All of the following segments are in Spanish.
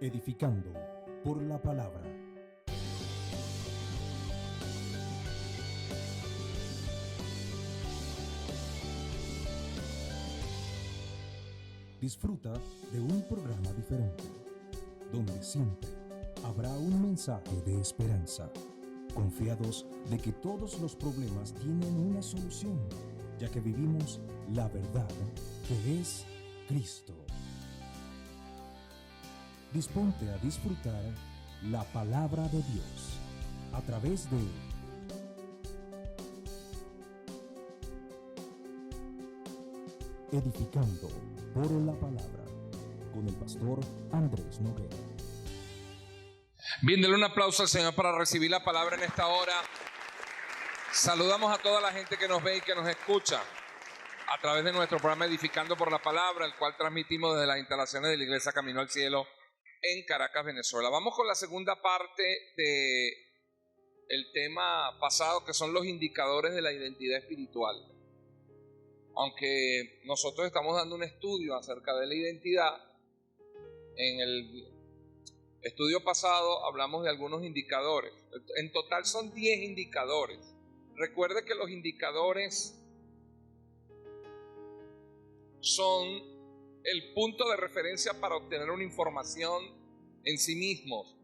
edificando por la palabra. Disfruta de un programa diferente, donde siempre habrá un mensaje de esperanza, confiados de que todos los problemas tienen una solución, ya que vivimos la verdad que es Cristo. Disponte a disfrutar la palabra de Dios a través de Edificando por la Palabra con el pastor Andrés Noguera. Bien, denle un aplauso al Señor para recibir la palabra en esta hora. Saludamos a toda la gente que nos ve y que nos escucha a través de nuestro programa Edificando por la Palabra, el cual transmitimos desde las instalaciones de la Iglesia Camino al Cielo en Caracas, Venezuela. Vamos con la segunda parte del tema pasado, que son los indicadores de la identidad espiritual. Aunque nosotros estamos dando un estudio acerca de la identidad, en el estudio pasado hablamos de algunos indicadores. En total son 10 indicadores. Recuerde que los indicadores son el punto de referencia para obtener una información en sí mismos.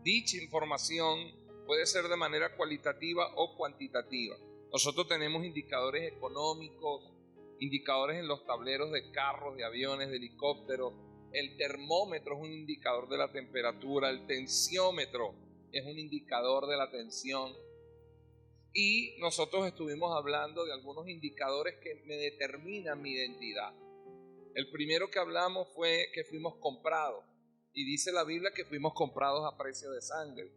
Dicha información puede ser de manera cualitativa o cuantitativa. Nosotros tenemos indicadores económicos, indicadores en los tableros de carros, de aviones, de helicópteros. El termómetro es un indicador de la temperatura, el tensiómetro es un indicador de la tensión. Y nosotros estuvimos hablando de algunos indicadores que me determinan mi identidad. El primero que hablamos fue que fuimos comprados, y dice la Biblia que fuimos comprados a precio de sangre.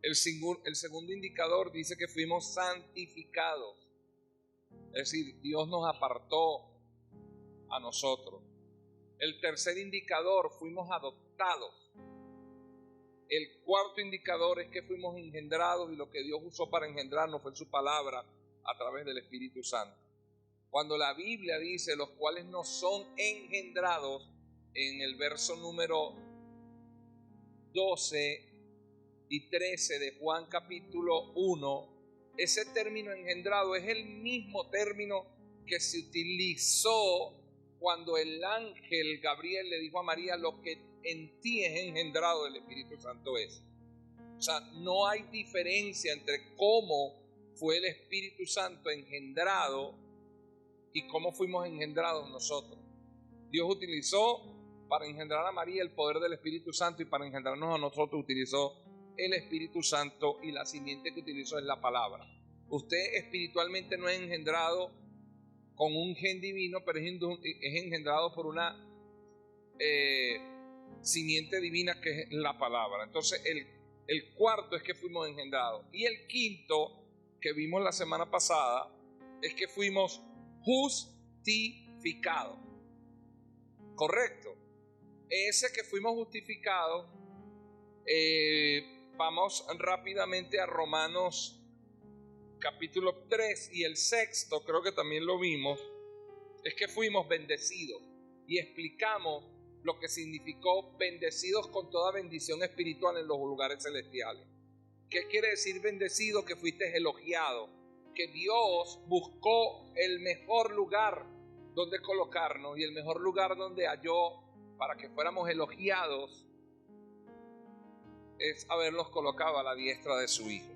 El segundo indicador dice que fuimos santificados, es decir, Dios nos apartó a nosotros. El tercer indicador, fuimos adoptados. El cuarto indicador es que fuimos engendrados, y lo que Dios usó para engendrarnos fue su palabra a través del Espíritu Santo. Cuando la Biblia dice los cuales no son engendrados, en el verso número 12 y 13 de Juan capítulo 1, ese término engendrado es el mismo término que se utilizó cuando el ángel Gabriel le dijo a María: lo que en ti es engendrado del Espíritu Santo es. O sea, no hay diferencia entre cómo fue el Espíritu Santo engendrado y cómo fuimos engendrados nosotros. Dios utilizó para engendrar a María el poder del Espíritu Santo, y para engendrarnos a nosotros utilizó el Espíritu Santo, y la simiente que utilizó es la palabra. Usted espiritualmente no es engendrado con un gen divino, pero es engendrado por una simiente divina que es la palabra. Entonces el cuarto es que fuimos engendrados. Y el quinto que vimos la semana pasada es que fuimos justificados. Correcto. Ese que fuimos justificados, vamos rápidamente a Romanos capítulo 3 y el sexto, creo que también lo vimos, es que fuimos bendecidos, y explicamos lo que significó bendecidos con toda bendición espiritual en los lugares celestiales. ¿Qué quiere decir bendecido? Que fuiste elogiado, que Dios buscó el mejor lugar donde colocarnos, y el mejor lugar donde halló para que fuéramos elogiados es haberlos colocado a la diestra de su Hijo,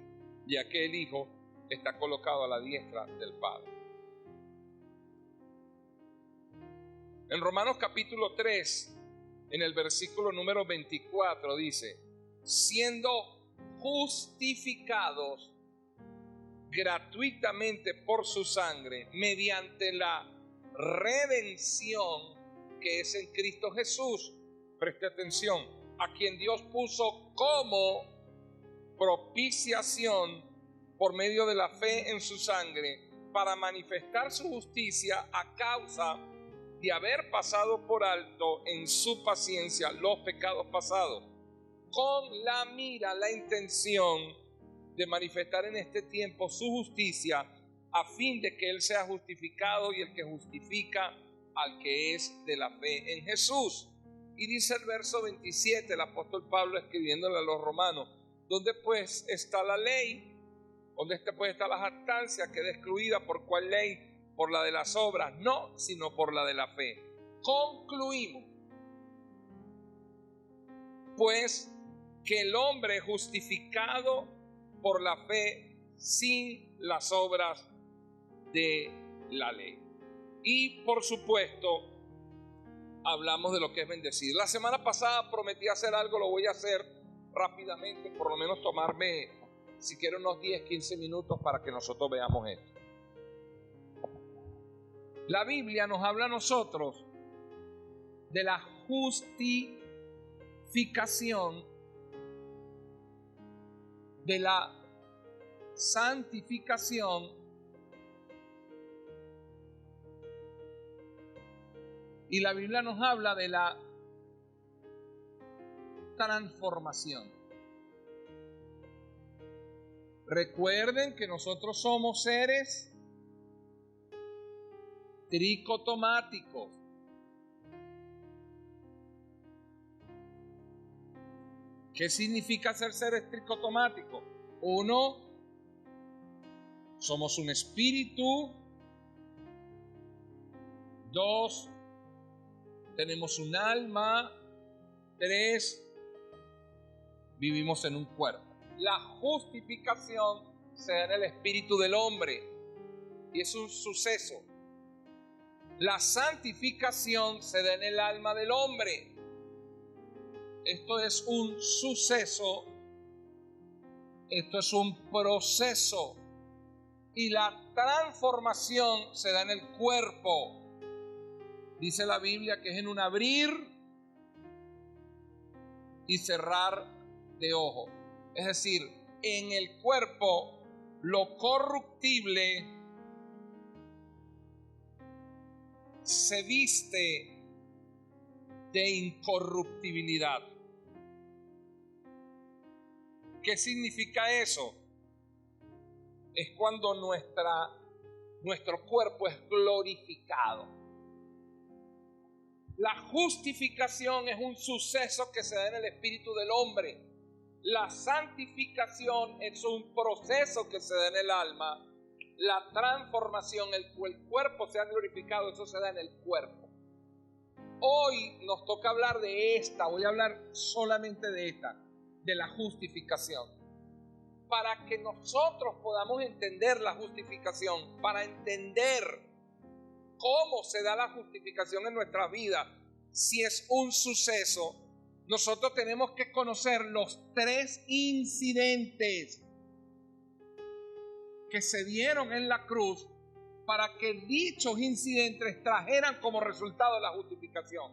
ya que el Hijo está colocado a la diestra del Padre. En Romanos capítulo 3, en el versículo número 24 dice: siendo justificados gratuitamente por su sangre, mediante la redención que es en Cristo Jesús. Preste atención: a quien Dios puso como propiciación por medio de la fe en su sangre, para manifestar su justicia a causa de haber pasado por alto en su paciencia los pecados pasados, con la mira, la intención de manifestar en este tiempo su justicia, a fin de que Él sea justificado y el que justifica al que es de la fe en Jesús. Y dice el verso 27, el apóstol Pablo escribiéndole a los romanos, ¿dónde pues está la ley? ¿Dónde pues está la jactancia? Queda excluida. ¿Por cuál ley? ¿Por la de las obras? No, sino por la de la fe. Concluimos pues que el hombre es justificado por la fe sin las obras de la ley. Y por supuesto hablamos de lo que es bendecir. La semana pasada prometí hacer algo, lo voy a hacer rápidamente, por lo menos tomarme, si quiero, unos 10-15 minutos para que nosotros veamos esto. La Biblia nos habla a nosotros de la justificación, de la santificación y la Biblia nos habla de la transformación. Recuerden que nosotros somos seres tricotomáticos. ¿Qué significa ser seres tricotomáticos? 1, somos un espíritu. 2, tenemos un alma. 3, vivimos en un cuerpo. La justificación se da en el espíritu del hombre y es un suceso. La santificación se da en el alma del hombre. Esto es un suceso, esto es un proceso. Y la transformación se da en el cuerpo. Dice la Biblia que es en un abrir y cerrar de ojo. Es decir, en el cuerpo lo corruptible se viste de incorruptibilidad. ¿Qué significa eso? Es cuando nuestro cuerpo es glorificado. La justificación es un suceso que se da en el espíritu del hombre. La santificación es un proceso que se da en el alma. La transformación, el cuerpo sea glorificado, eso se da en el cuerpo. Hoy nos toca hablar de esta, voy a hablar solamente de esta, de la justificación. Para que nosotros podamos entender la justificación, para entender cómo se da la justificación en nuestra vida, si es un suceso, nosotros tenemos que conocer los 3 incidentes que se dieron en la cruz para que dichos incidentes trajeran como resultado la justificación.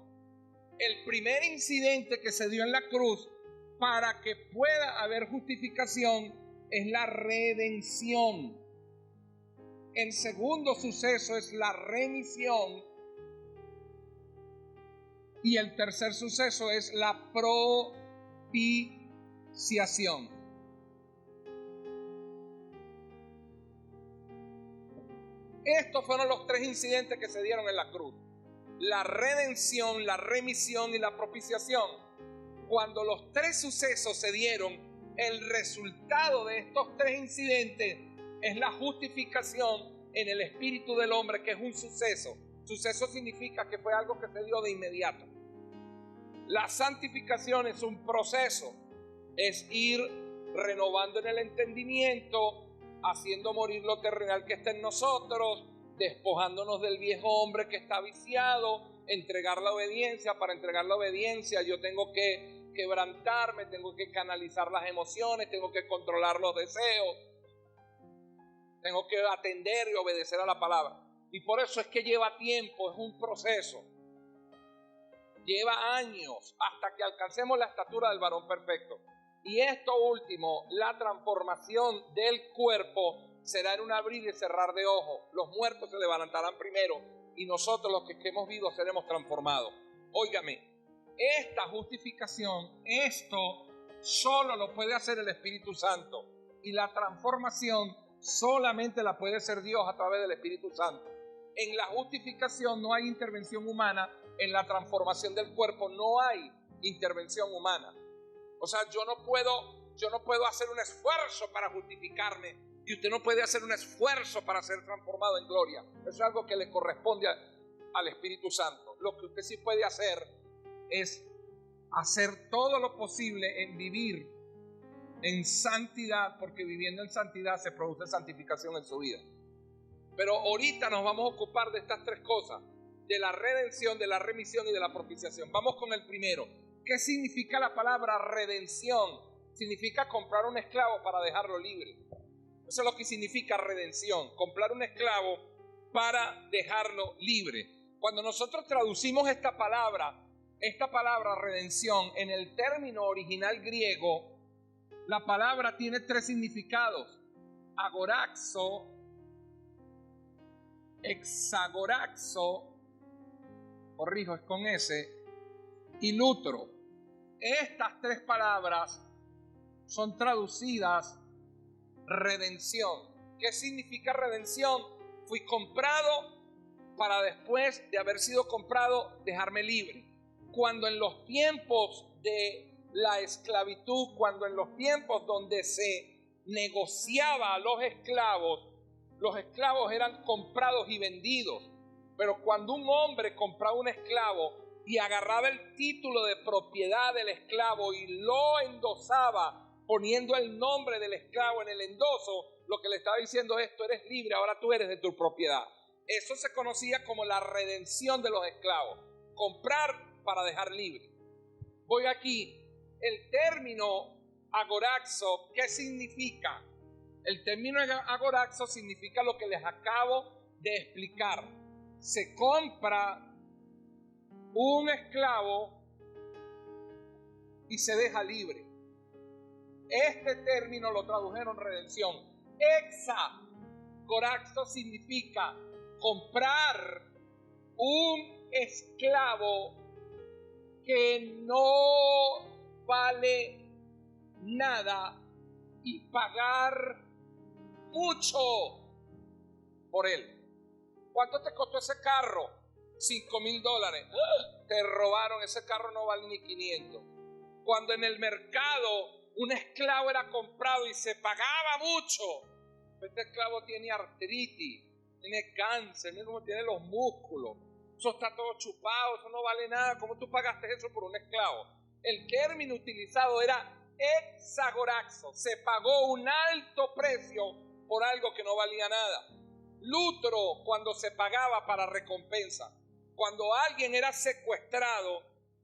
El primer incidente que se dio en la cruz para que pueda haber justificación es la redención. El segundo suceso es la remisión. Y el tercer suceso es la propiciación. Estos fueron los 3 incidentes que se dieron en la cruz: la redención, la remisión y la propiciación. Cuando los 3 sucesos se dieron, el resultado de estos 3 incidentes es la justificación en el espíritu del hombre, que es un suceso. Suceso significa que fue algo que se dio de inmediato. La santificación es un proceso, es ir renovando en el entendimiento, haciendo morir lo terrenal que está en nosotros, despojándonos del viejo hombre que está viciado, entregar la obediencia. Para entregar la obediencia yo tengo que quebrantarme, tengo que canalizar las emociones, tengo que controlar los deseos, tengo que atender y obedecer a la palabra. Y por eso es que lleva tiempo, es un proceso. Lleva años hasta que alcancemos la estatura del varón perfecto. Y esto último, la transformación del cuerpo, será en un abrir y cerrar de ojos. Los muertos se levantarán primero y nosotros los que hemos vivido seremos transformados. Óigame, esta justificación, esto solo lo puede hacer el Espíritu Santo. Y la transformación solamente la puede hacer Dios a través del Espíritu Santo. En la justificación no hay intervención humana en la transformación del cuerpo no hay intervención humana. O sea, yo no puedo hacer un esfuerzo para justificarme y usted no puede hacer un esfuerzo para ser transformado en gloria. Eso es algo que le corresponde al Espíritu Santo. Lo que usted sí puede hacer es hacer todo lo posible en vivir en santidad, porque viviendo en santidad se produce santificación en su vida. Pero ahorita nos vamos a ocupar de estas tres cosas: de la redención, de la remisión y de la propiciación. Vamos con el primero. ¿Qué significa la palabra redención? Significa comprar un esclavo para dejarlo libre. Eso es lo que significa redención: comprar un esclavo para dejarlo libre. Cuando nosotros traducimos esta palabra redención en el término original griego, la palabra tiene tres significados: agoraxo, hexagoraxo, corrijo, es con S, y lutro. Estas tres palabras son traducidas redención. ¿Qué significa redención? Fui comprado para, después de haber sido comprado, dejarme libre. Cuando en los tiempos de la esclavitud, cuando en los tiempos donde se negociaba a los esclavos eran comprados y vendidos. Pero cuando un hombre compraba un esclavo y agarraba el título de propiedad del esclavo y lo endosaba poniendo el nombre del esclavo en el endoso, lo que le estaba diciendo es: tú eres libre, ahora tú eres de tu propiedad. Eso se conocía como la redención de los esclavos: comprar para dejar libre. Voy aquí. El término agoraxo, ¿qué significa? El término agoraxo significa lo que les acabo de explicar. Se compra un esclavo y se deja libre. Este término lo tradujeron redención. Hexagoraxo significa comprar un esclavo que no vale nada y pagar mucho por él. ¿Cuánto te costó ese carro? $5,000. ¡Ah! Te robaron, ese carro no vale ni 500. Cuando en el mercado un esclavo era comprado y se pagaba mucho, este esclavo tiene artritis, tiene cáncer, mira cómo tiene los músculos, eso está todo chupado, eso no vale nada. ¿Cómo tú pagaste eso por un esclavo? El término utilizado era hexagoraxo. Se pagó un alto precio por algo que no valía nada. Lutro, cuando se pagaba para recompensa. Cuando alguien era secuestrado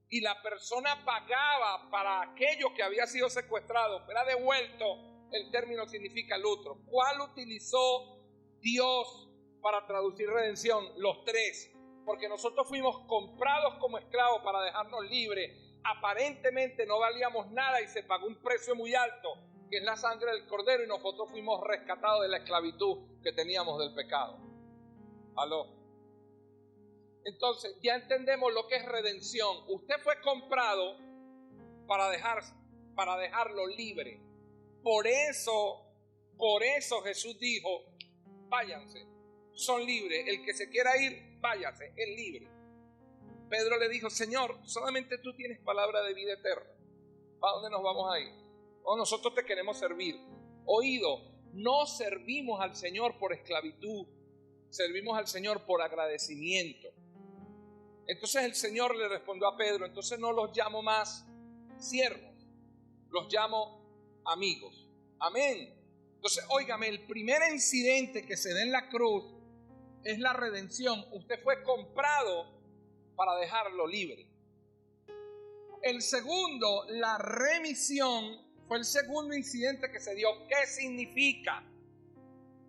y la persona pagaba para aquello que había sido secuestrado, era devuelto, el término significa lutro. ¿Cuál utilizó Dios para traducir redención? Los tres. Porque nosotros fuimos comprados como esclavos para dejarnos libres. Aparentemente no valíamos nada y se pagó un precio muy alto, que es la sangre del Cordero, y nosotros fuimos rescatados de la esclavitud que teníamos del pecado. ¿Aló? Entonces ya entendemos lo que es redención. Usted fue comprado para dejarlo libre. Por eso Jesús dijo: váyanse, son libres, el que se quiera ir, váyase, es libre. Pedro le dijo: Señor, solamente tú tienes palabra de vida eterna. ¿Para dónde nos vamos a ir? Oh, nosotros te queremos servir. Oído, no servimos al Señor por esclavitud, servimos al Señor por agradecimiento. Entonces el Señor le respondió a Pedro: entonces no los llamo más siervos, los llamo amigos. Amén. Entonces, óigame, el primer incidente que se da en la cruz es la redención. Usted fue comprado para dejarlo libre. El segundo, la remisión, fue el segundo incidente que se dio. ¿Qué significa?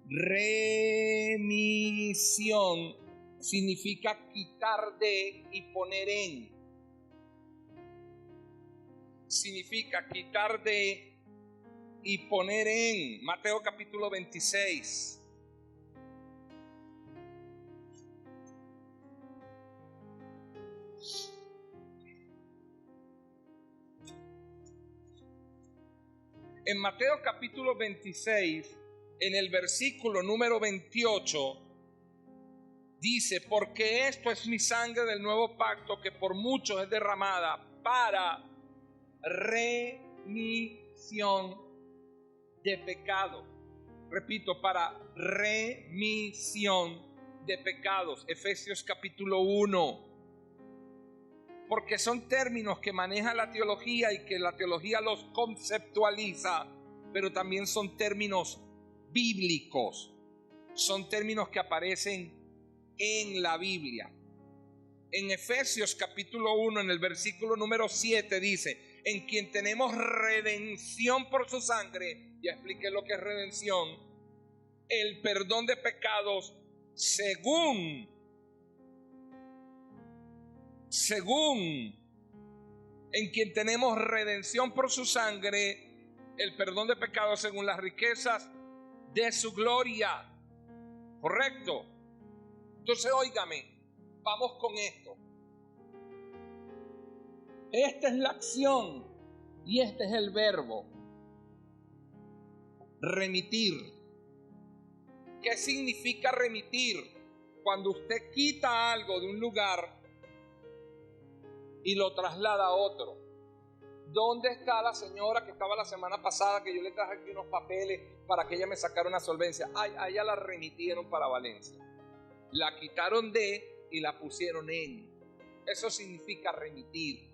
Remisión significa quitar de y poner en. Significa quitar de y poner en. Mateo capítulo 26. En Mateo capítulo 26, en el versículo número 28, Dice, porque esto es mi sangre del nuevo pacto que por muchos es derramada para remisión de pecado. Repito, para remisión de pecados. Efesios capítulo 1. Porque son términos que maneja la teología y que la teología los conceptualiza, pero también son términos bíblicos. Son términos que aparecen en la Biblia. En Efesios capítulo 1, en el versículo número 7 dice, en quien tenemos redención por su sangre. Ya expliqué lo que es redención. El perdón de pecados según en quien tenemos redención por su sangre, el perdón de pecados según las riquezas de su gloria. ¿Correcto? Entonces, óigame, vamos con esto. Esta es la acción y este es el verbo. Remitir. ¿Qué significa remitir? Cuando usted quita algo de un lugar y lo traslada a otro. ¿Dónde está la señora que estaba la semana pasada, que yo le traje aquí unos papeles para que ella me sacara una solvencia? A ella la remitieron para Valencia. La quitaron de y la pusieron en. Eso significa remitir.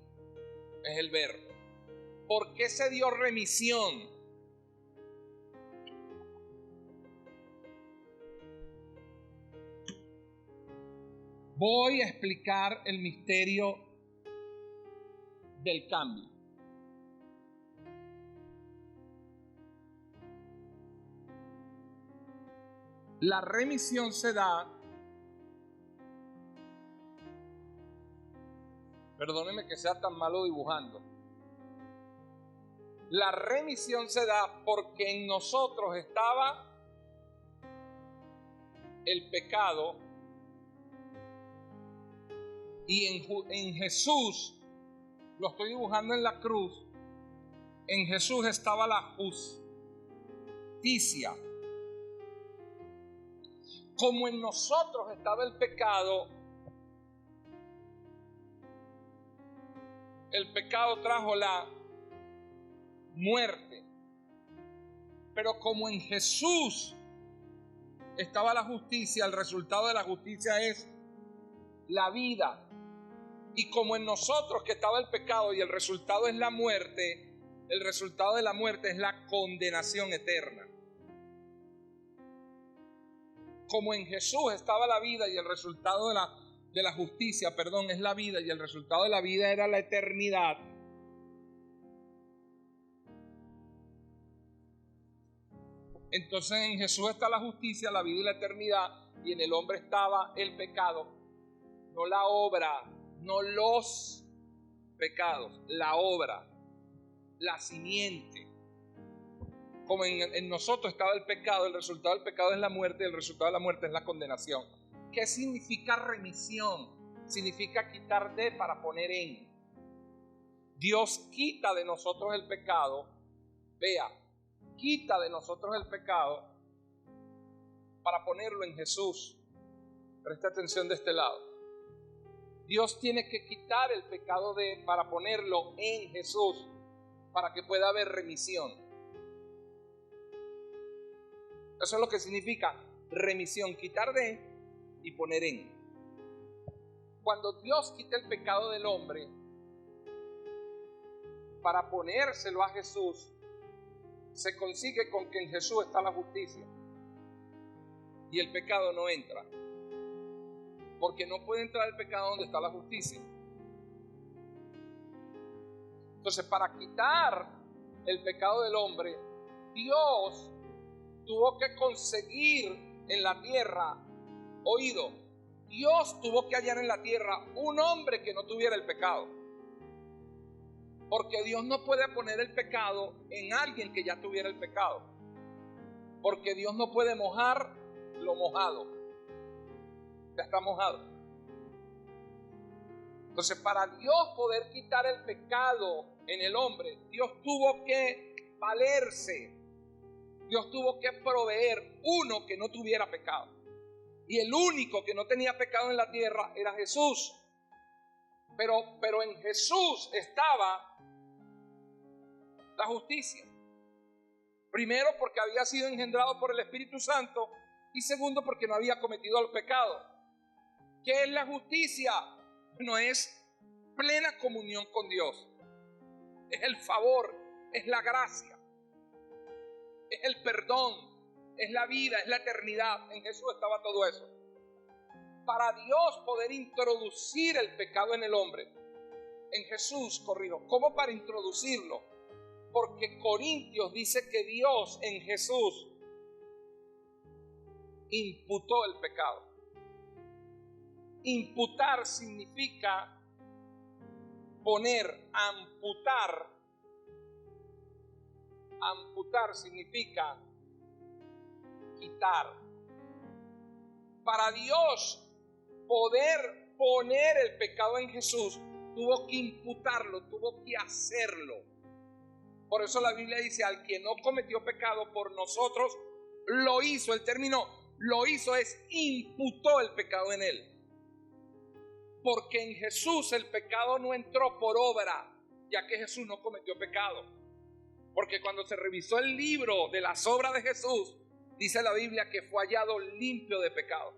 Es el verbo. ¿Por qué se dio remisión? Voy a explicar el misterio del cambio. La remisión se da, perdónenme que sea tan malo dibujando, la remisión se da porque en nosotros estaba el pecado y en Jesús, lo estoy dibujando en la cruz, en Jesús estaba la justicia. Como en nosotros estaba el pecado trajo la muerte. Pero como en Jesús estaba la justicia, el resultado de la justicia es la vida. Y como en nosotros que estaba el pecado y el resultado es la muerte, el resultado de la muerte es la condenación eterna. Como en Jesús estaba la vida y el resultado de la justicia, es la vida, y el resultado de la vida era la eternidad. Entonces en Jesús está la justicia, la vida y la eternidad, y en el hombre estaba el pecado, no la obra, no los pecados, la obra, la simiente. Como en nosotros estaba el pecado, el resultado del pecado es la muerte y el resultado de la muerte es la condenación. ¿Qué significa remisión? Significa quitar de para poner en. Dios quita de nosotros el pecado, quita de nosotros el pecado para ponerlo en Jesús. Presta atención de este lado. Dios tiene que quitar el pecado para ponerlo en Jesús, para que pueda haber remisión. Eso es lo que significa remisión, quitar de y poner en. Cuando Dios quita el pecado del hombre para ponérselo a Jesús, se consigue con que en Jesús está la justicia y el pecado no entra, porque no puede entrar el pecado donde está la justicia. Entonces, para quitar el pecado del hombre, Dios tuvo que conseguir en la tierra, Dios tuvo que hallar en la tierra un hombre que no tuviera el pecado. Porque Dios no puede poner el pecado en alguien que ya tuviera el pecado. Porque Dios no puede mojar lo mojado. Ya está mojado. Entonces, para Dios poder quitar el pecado en el hombre, Dios tuvo que valerse. Dios tuvo que proveer uno que no tuviera pecado. Y el único que no tenía pecado en la tierra era Jesús. Pero en Jesús estaba la justicia. Primero, porque había sido engendrado por el Espíritu Santo. Y segundo, porque no había cometido el pecado. ¿Qué es la justicia? No es plena comunión con Dios. Es el favor, es la gracia, es el perdón, es la vida, es la eternidad. En Jesús estaba todo eso. Para Dios poder introducir el pecado en el hombre, en Jesús, ¿cómo para introducirlo? Porque Corintios dice que Dios en Jesús imputó el pecado. Imputar significa poner, amputar. Amputar significa quitar. Para Dios poder poner el pecado en Jesús, tuvo que imputarlo, tuvo que hacerlo. Por eso la Biblia dice, al que no cometió pecado por nosotros, lo hizo. El término lo hizo es imputó el pecado en él. Porque en Jesús el pecado no entró por obra, ya que Jesús no cometió pecado. Porque cuando se revisó el libro de las obras de Jesús, dice la Biblia que fue hallado limpio de pecado.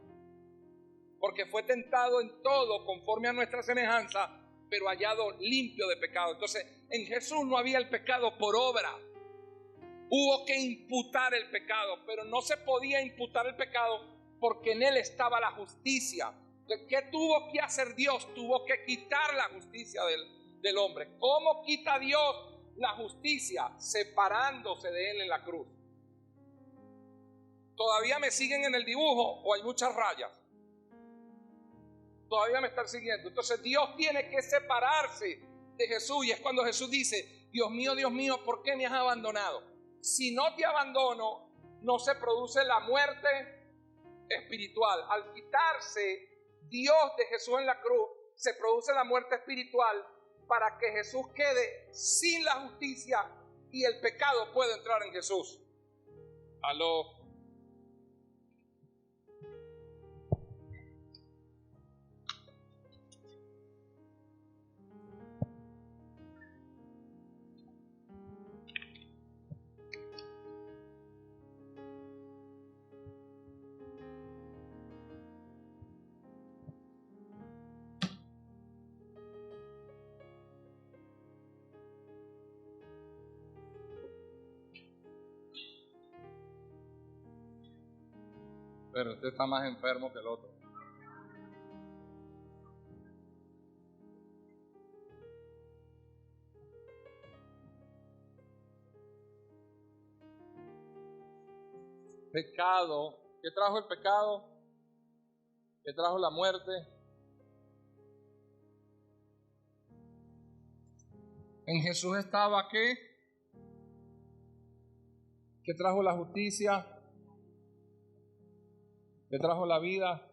Porque fue tentado en todo conforme a nuestra semejanza, pero hallado limpio de pecado. Entonces, en Jesús no había el pecado por obra. Hubo que imputar el pecado, pero no se podía imputar el pecado porque en él estaba la justicia. ¿Qué tuvo que hacer Dios? Tuvo que quitar la justicia del hombre. ¿Cómo quita Dios la justicia? Separándose de él en la cruz. ¿Todavía me siguen en el dibujo o hay muchas rayas? Todavía me están siguiendo. Entonces Dios tiene que separarse de Jesús, y es cuando Jesús dice, Dios mío, ¿por qué me has abandonado? Si no te abandono, no se produce la muerte espiritual. Al quitarse Dios de Jesús en la cruz, se produce la muerte espiritual para que Jesús quede sin la justicia y el pecado pueda entrar en Jesús. Aló. Pero usted está más enfermo que el otro. Pecado. ¿Qué trajo el pecado? ¿Qué trajo la muerte? En Jesús estaba ¿qué? ¿Qué trajo la justicia? ¿Qué trajo la vida?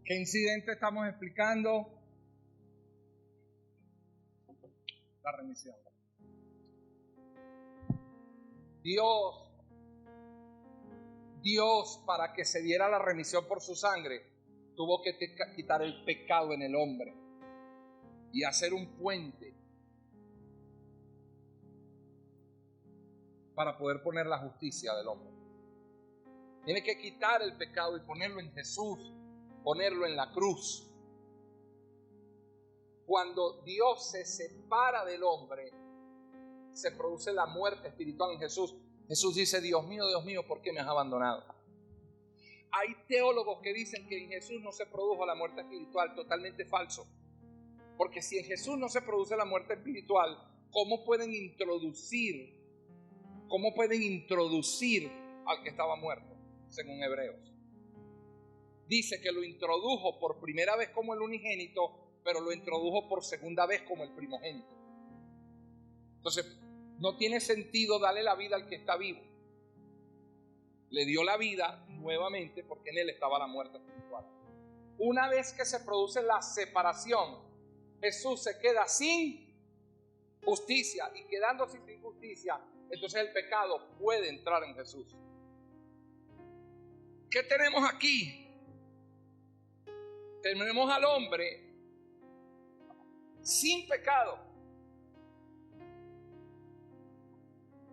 ¿Qué incidente estamos explicando? La remisión. Dios, para que se diera la remisión por su sangre, tuvo que quitar el pecado en el hombre y hacer un puente para poder poner la justicia del hombre. Tiene que quitar el pecado y ponerlo en Jesús, ponerlo en la cruz. Cuando Dios se separa del hombre, se produce la muerte espiritual en Jesús. Jesús dice, Dios mío, ¿por qué me has abandonado? Hay teólogos que dicen que en Jesús no se produjo la muerte espiritual. Totalmente falso. Porque si en Jesús no se produce la muerte espiritual, ¿cómo pueden introducir al que estaba muerto? Según Hebreos. Dice que lo introdujo por primera vez como el unigénito, pero lo introdujo por segunda vez como el primogénito. Entonces, no tiene sentido darle la vida al que está vivo. Le dio la vida nuevamente porque en él estaba la muerte espiritual. Una vez que se produce la separación, Jesús se queda sin justicia, y quedándose sin justicia, entonces el pecado puede entrar en Jesús. ¿Qué tenemos aquí? Tenemos al hombre sin pecado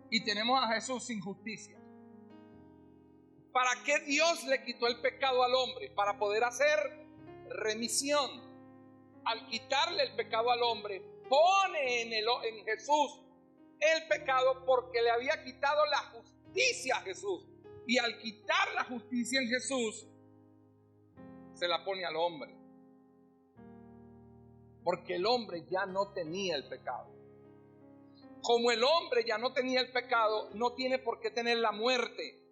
y tenemos a Jesús sin justicia. ¿Para qué Dios le quitó el pecado al hombre? Para poder hacer remisión. Al quitarle el pecado al hombre, pone en Jesús el pecado, porque le había quitado la justicia a Jesús. Y al quitar la justicia en Jesús, se la pone al hombre. Porque el hombre ya no tenía el pecado. Como el hombre ya no tenía el pecado, no tiene por qué tener la muerte.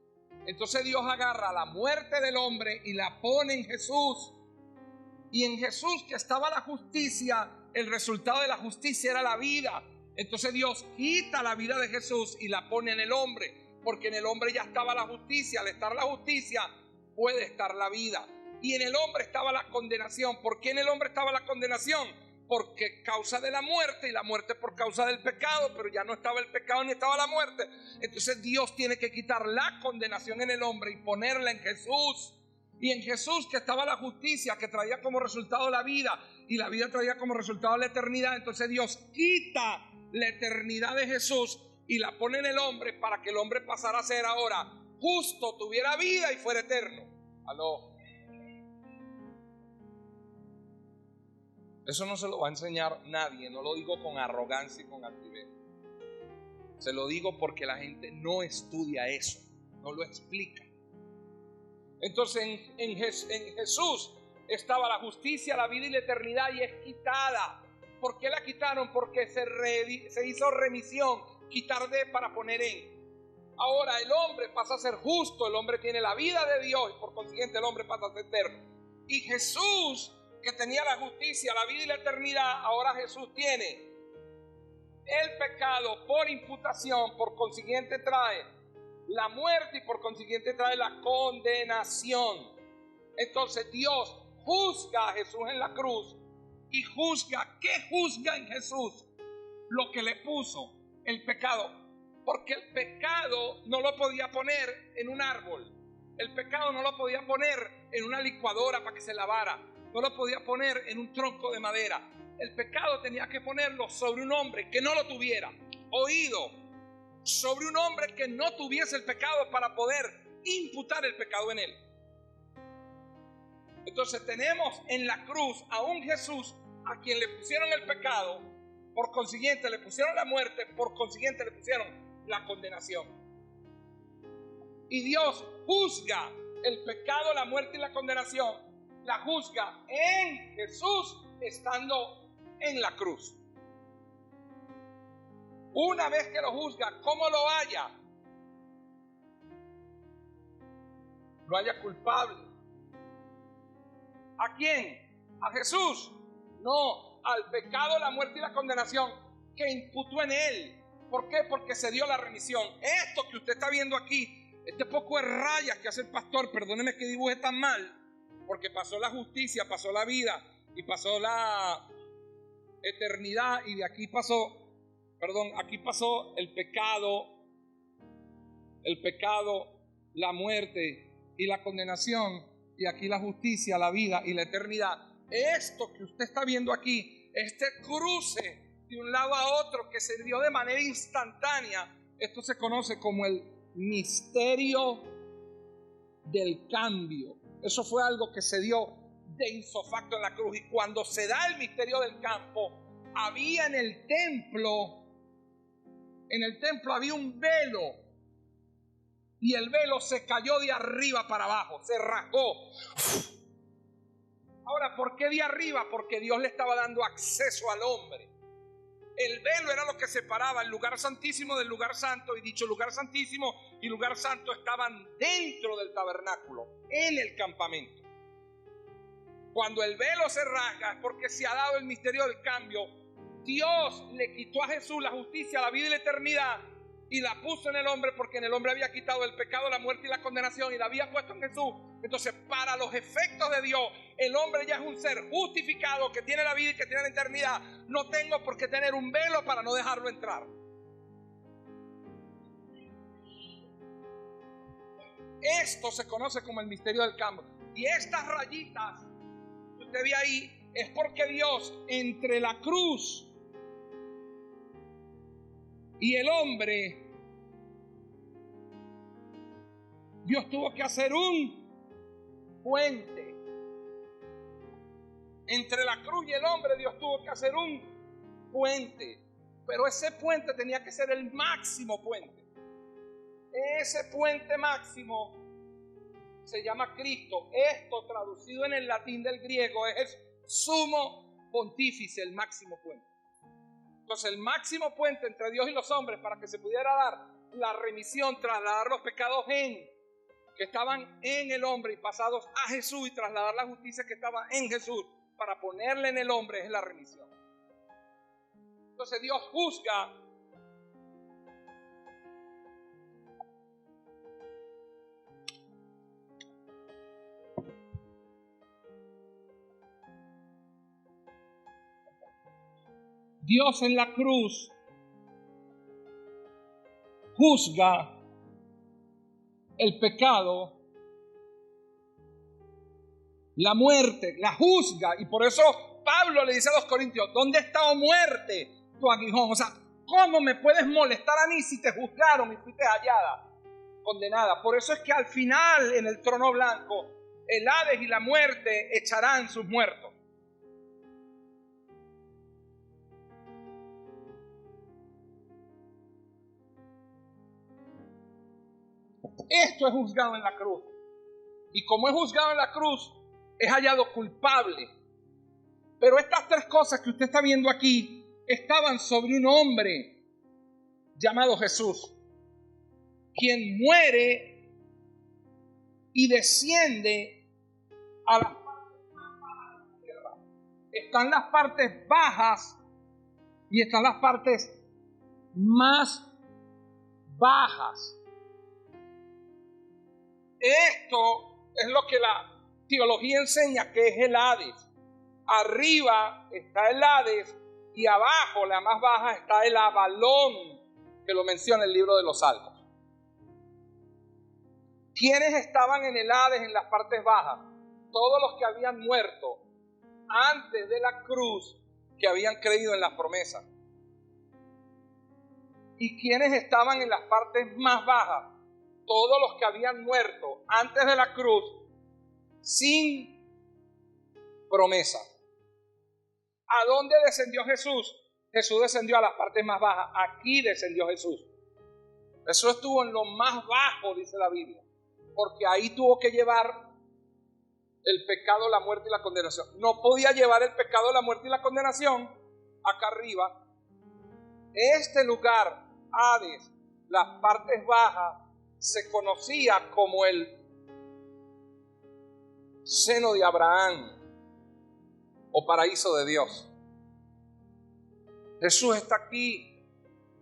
Entonces Dios agarra la muerte del hombre y la pone en Jesús. Y en Jesús, que estaba la justicia, el resultado de la justicia era la vida. Entonces Dios quita la vida de Jesús y la pone en el hombre, porque en el hombre ya estaba la justicia. Al estar la justicia, puede estar la vida. Y en el hombre estaba la condenación. ¿Por qué en el hombre estaba la condenación? Porque causa de la muerte, y la muerte por causa del pecado, pero ya no estaba el pecado ni estaba la muerte. Entonces Dios tiene que quitar la condenación en el hombre y ponerla en Jesús. Y en Jesús, que estaba la justicia, que traía como resultado la vida, y la vida traía como resultado la eternidad. Entonces Dios quita la eternidad de Jesús y la pone en el hombre, para que el hombre pasara a ser ahora justo, tuviera vida y fuera eterno. Aló. Eso no se lo va a enseñar nadie. No lo digo con arrogancia y con altivez. Se lo digo porque la gente no estudia eso, no lo explica. Entonces en Jesús estaba la justicia, la vida y la eternidad, y es quitada. ¿Por qué la quitaron? Porque se hizo remisión, quitar de para poner en. Ahora el hombre pasa a ser justo, el hombre tiene la vida de Dios y por consiguiente el hombre pasa a ser eterno. Y Jesús, que tenía la justicia, la vida y la eternidad, ahora Jesús tiene el pecado por imputación, por consiguiente trae la muerte y por consiguiente trae la condenación. Entonces Dios juzga a Jesús en la cruz y juzga. ¿Qué juzga en Jesús? Lo que le puso, el pecado. Porque el pecado no lo podía poner en un árbol, el pecado no lo podía poner en una licuadora para que se lavara, no lo podía poner en un tronco de madera. El pecado tenía que ponerlo sobre un hombre que no lo tuviera. Oído, sobre un hombre que no tuviese el pecado, para poder imputar el pecado en él. Entonces tenemos en la cruz a un Jesús a quien le pusieron el pecado, por consiguiente le pusieron la muerte, por consiguiente le pusieron la condenación. Y Dios juzga el pecado, la muerte y la condenación, la juzga en Jesús estando en la cruz. Una vez que lo juzga, ¿cómo lo halla? Lo halla culpable. ¿A quién? ¿A Jesús? No, al pecado, la muerte y la condenación que imputó en él. ¿Por qué? Porque se dio la remisión. Esto que usted está viendo aquí, este poco de rayas que hace el pastor, perdóneme que dibuje tan mal, porque pasó la justicia, pasó la vida y pasó la eternidad, y de aquí pasó, aquí pasó el pecado, la muerte y la condenación, y aquí la justicia, la vida y la eternidad. Esto que usted está viendo aquí, este cruce de un lado a otro que se dio de manera instantánea, esto se conoce como el misterio del cambio. Eso fue algo que se dio de ipso facto en la cruz. Y cuando se da el misterio del campo, había en el templo había un velo, y el velo se cayó de arriba para abajo, se rasgó. Ahora, ¿por qué de arriba? Porque Dios le estaba dando acceso al hombre. El velo era lo que separaba el lugar santísimo del lugar santo, y dicho lugar santísimo y lugar santo estaban dentro del tabernáculo, en el campamento. Cuando el velo se rasga es porque se ha dado el misterio del cambio. Dios le quitó a Jesús la justicia, la vida y la eternidad, y la puso en el hombre, porque en el hombre había quitado el pecado, la muerte y la condenación, y la había puesto en Jesús. Entonces, para los efectos de Dios, el hombre ya es un ser justificado, que tiene la vida y que tiene la eternidad. No tengo por qué tener un velo para no dejarlo entrar. Esto se conoce como el misterio del cambio. Y estas rayitas que usted ve ahí es porque Dios, entre la cruz y el hombre, Dios tuvo que hacer un puente. Entre la cruz y el hombre, Dios tuvo que hacer un puente. Pero ese puente tenía que ser el máximo puente. Ese puente máximo se llama Cristo. Esto, traducido en el latín del griego, es el sumo pontífice, el máximo puente. Entonces, el máximo puente entre Dios y los hombres, para que se pudiera dar la remisión, trasladar los pecados que estaban en el hombre y pasados a Jesús, y trasladar la justicia que estaba en Jesús para ponerle en el hombre, es la remisión. Entonces Dios juzga Dios en la cruz juzga el pecado, la muerte, la juzga. Y por eso Pablo le dice a los corintios: ¿dónde está, oh muerte, tu aguijón? O sea, ¿cómo me puedes molestar a mí si te juzgaron y fuiste hallada, condenada? Por eso es que al final, en el trono blanco, el Hades y la muerte echarán sus muertos. Esto es juzgado en la cruz. Y como es juzgado en la cruz, es hallado culpable. Pero estas tres cosas que usted está viendo aquí estaban sobre un hombre llamado Jesús, quien muere y desciende a las partes más bajas de la tierra. Están las partes bajas y están las partes más bajas. Esto es lo que la teología enseña que es el Hades. Arriba está el Hades y abajo, la más baja, está el Avalón, que lo menciona el libro de los Salmos. ¿Quiénes estaban en el Hades, en las partes bajas? Todos los que habían muerto antes de la cruz, que habían creído en las promesas. ¿Y quiénes estaban en las partes más bajas? Todos los que habían muerto antes de la cruz sin promesa. ¿A dónde descendió Jesús? Jesús descendió a las partes más bajas. Aquí descendió Jesús. Jesús estuvo en lo más bajo, dice la Biblia, porque ahí tuvo que llevar el pecado, la muerte y la condenación. No podía llevar el pecado, la muerte y la condenación acá arriba. Este lugar, Hades, las partes bajas, se conocía como el seno de Abraham o paraíso de Dios. Jesús está aquí.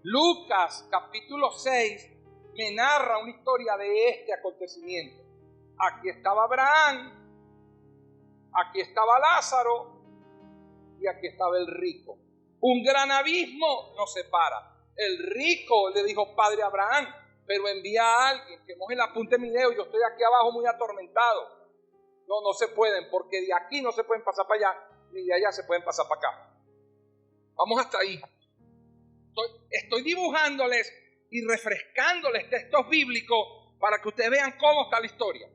Lucas capítulo 6 me narra una historia de este acontecimiento. Aquí estaba Abraham, aquí estaba Lázaro y aquí estaba el rico. Un gran abismo nos separa. El rico le dijo: Padre Abraham, pero envía a alguien, que moje la punta de mi dedo, yo estoy aquí abajo muy atormentado. No se pueden, porque de aquí no se pueden pasar para allá, ni de allá se pueden pasar para acá. Vamos hasta ahí. Estoy dibujándoles y refrescándoles textos bíblicos para que ustedes vean cómo está la historia.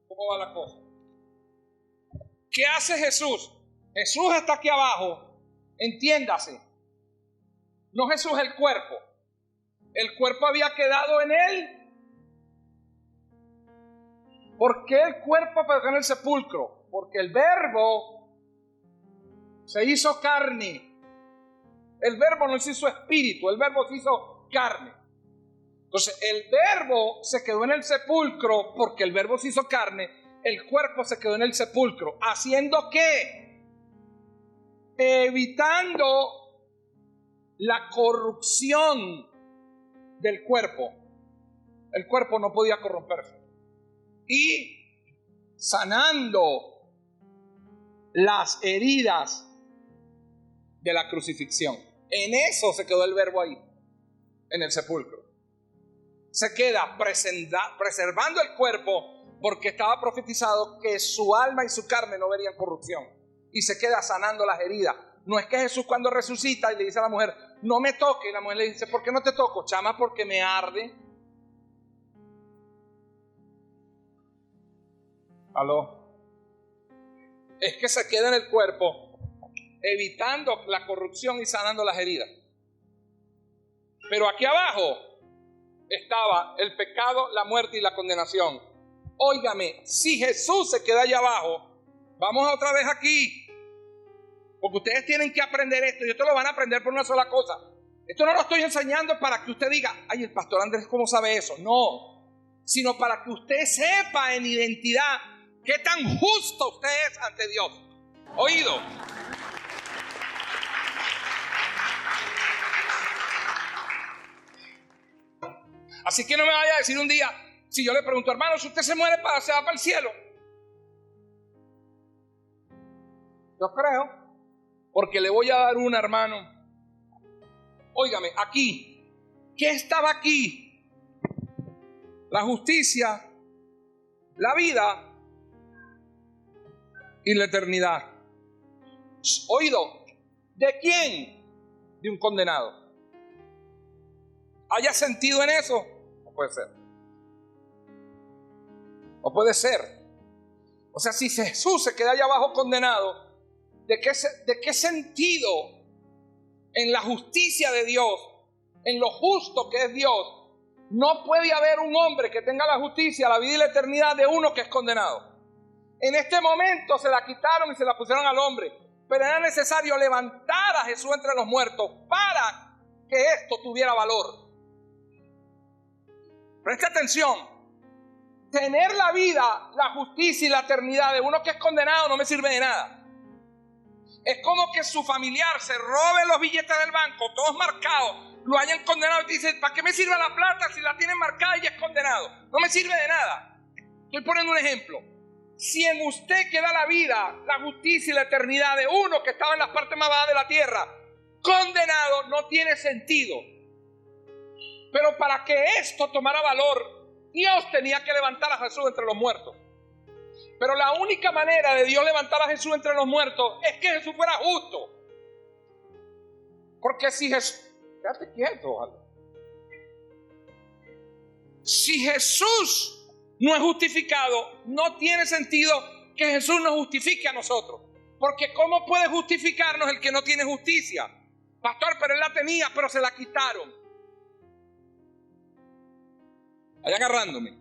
¿Cómo va la cosa? ¿Qué hace Jesús? Jesús está aquí abajo, entiéndase. No Jesús el cuerpo. El cuerpo había quedado en él. ¿Por qué el cuerpo quedó en el sepulcro? Porque el Verbo se hizo carne. El Verbo no se hizo espíritu, el Verbo se hizo carne. Entonces el Verbo se quedó en el sepulcro porque el Verbo se hizo carne. El cuerpo se quedó en el sepulcro. ¿Haciendo qué? Evitando la corrupción del cuerpo. El cuerpo no podía corromperse. Y sanando las heridas de la crucifixión. En eso se quedó el Verbo ahí, en el sepulcro. se queda preservando el cuerpo porque estaba profetizado que su alma y su carne no verían corrupción. Y se queda sanando las heridas. No es que Jesús cuando resucita y le dice a la mujer, no me toque. Y la mujer le dice, ¿por qué no te toco? Chama, porque me arde. ¿Aló? Es que se queda en el cuerpo evitando la corrupción y sanando las heridas. Pero aquí abajo estaba el pecado, la muerte y la condenación. Óigame, si Jesús se queda allá abajo, vamos otra vez aquí. Porque ustedes tienen que aprender esto y esto lo van a aprender por una sola cosa. Esto no lo estoy enseñando para que usted diga, ay, el pastor Andrés, ¿cómo sabe eso? No, sino para que usted sepa en identidad qué tan justo usted es ante Dios. Oído. Así que no me vaya a decir un día, si yo le pregunto, hermano, si usted se muere, se va para el cielo. Yo creo, porque le voy a dar una, hermano. Óigame, aquí, ¿qué estaba aquí? La justicia, la vida y la eternidad. Oído, ¿de quién? De un condenado. ¿Haya sentido en eso? No puede ser. No puede ser. O sea, si Jesús se queda allá abajo condenado, ¿de qué sentido en la justicia de Dios, en lo justo que es Dios, no puede haber un hombre que tenga la justicia, la vida y la eternidad de uno que es condenado? En este momento se la quitaron y se la pusieron al hombre, pero era necesario levantar a Jesús entre los muertos para que esto tuviera valor. Preste atención. Tener la vida, la justicia y la eternidad de uno que es condenado no me sirve de nada. Es como que su familiar se robe los billetes del banco, todos marcados, lo hayan condenado y dice, ¿para qué me sirve la plata si la tienen marcada y es condenado? No me sirve de nada. Estoy poniendo un ejemplo. Si en usted queda la vida, la justicia y la eternidad de uno que estaba en las partes más bajas de la tierra, condenado, no tiene sentido. Pero para que esto tomara valor, Dios tenía que levantar a Jesús entre los muertos. Pero la única manera de Dios levantar a Jesús entre los muertos es que Jesús fuera justo. Porque si Jesús... Quédate quieto, ¿vale? Si Jesús no es justificado, no tiene sentido que Jesús nos justifique a nosotros. Porque ¿cómo puede justificarnos el que no tiene justicia? Pastor, pero él la tenía, pero se la quitaron. Allá agarrándome.